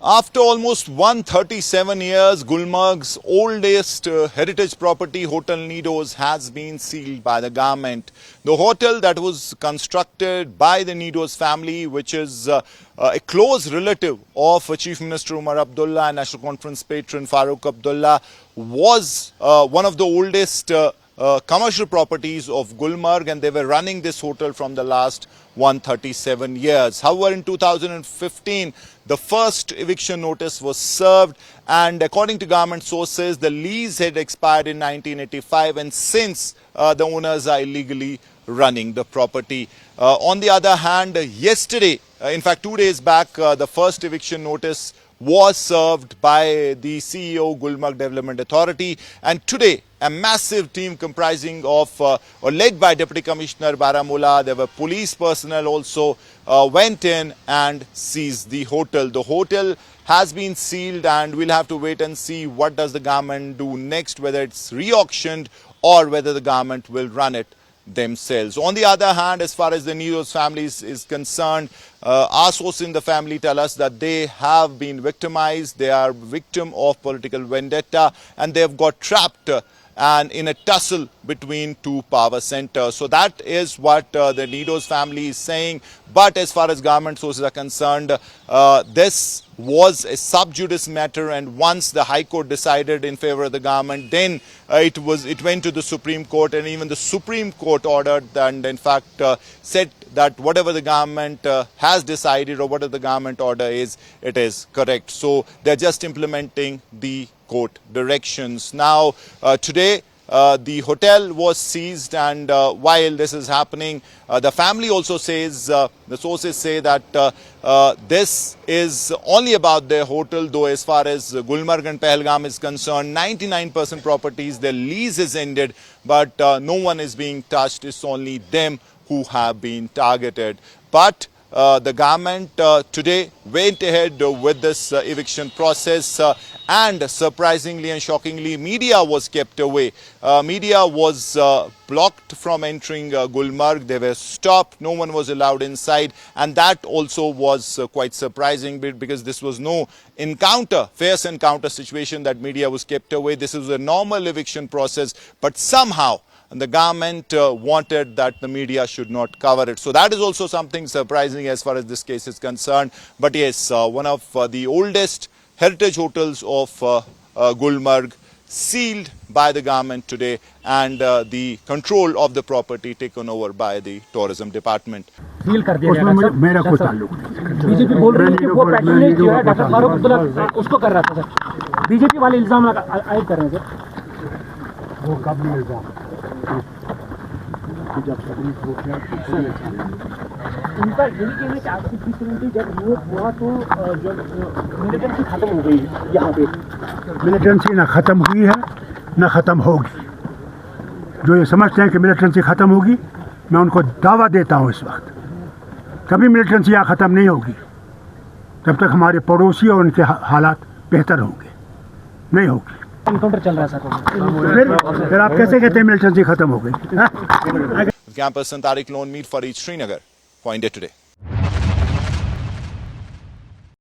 After almost 137 years, Gulmarg's oldest heritage property, Hotel Nidos, has been sealed by the government. The hotel that was constructed by the Nidos family, which is a close relative of Chief Minister Umar Abdullah and National Conference patron Farooq Abdullah, was one of the oldest commercial properties of Gulmarg, and they were running this hotel from the last 137 years. However, in 2015, the first eviction notice was served, and according to government sources, the lease had expired in 1985, and since the owners are illegally running the property. On the other hand, yesterday, in fact 2 days back, the first eviction notice was served by the CEO Gulmarg Development Authority, and today a massive team comprising of or led by Deputy Commissioner Baramulla, there were police personnel also, went in and seized the hotel. The hotel has been sealed, and we'll have to wait and see what does the government do next, whether it's re-auctioned or whether the government will run it themselves. On the other hand, as far as the Nidos family is concerned, our sources in the family tell us that they have been victimized. They are victim of political vendetta, and they have got trapped and in a tussle between two power centers. So that is what the Nidos family is saying. But as far as government sources are concerned, this was a sub judice matter, and once the High Court decided in favor of the government, then it went to the Supreme Court, and even the Supreme Court ordered and in fact said that whatever the government has decided or whatever the government order is, it is correct. So they're just implementing the court directions. Now today the hotel was seized, and while this is happening, the family also says, the sources say that this is only about their hotel, though as far as Gulmarg and Pahalgam is concerned, 99% properties, their lease is ended, but no one is being touched. It's only them who have been targeted. But the government today went ahead with this eviction process, and surprisingly and shockingly, media was kept away. Media was blocked from entering Gulmarg. They were stopped. No one was allowed inside, and that also was quite surprising, because this was no fierce encounter situation that media was kept away. This is a normal eviction process, but somehow the government wanted that the media should not cover it. So that is also something surprising as far as this case is concerned. But yes, one of the oldest heritage hotels of Gulmarg sealed by the government today, and the control of the property taken over by the tourism department. Seal कर दिया गया। मेरा कोई ताल्लुक नहीं। BJP बोल रही है कि वो पैट्रोनेज जो है डॉक्टर फारूक अब्दुल्ला उसको कर रहा था सर। बीजेपी वाले इल्जाम आयद कर रहे हैं सर। वो कब नहीं इल्जाम जब उनका यही कहना है कि आपकी जब वो हुआ तो जब मिलिटेंसी खत्म हो गई यहाँ पे। मिलिटेंसी ना खत्म हुई है ना खत्म होगी। जो ये समझते हैं कि मिलिटेंसी खत्म होगी, मैं उनको दावा देता हूँ इस वक्त कभी मिलिटेंसी यहाँ खत्म नहीं होगी जब तक हमारे पड़ोसी और उनके हालात बेहतर होंगे। नहीं होगी। एनकाउंटर चल रहा है। फिर आप कैसे कहते हैं मिलिटेंसी खत्म हो गई? Camp person Tariq Lone Meet for East Srinagar for India Today.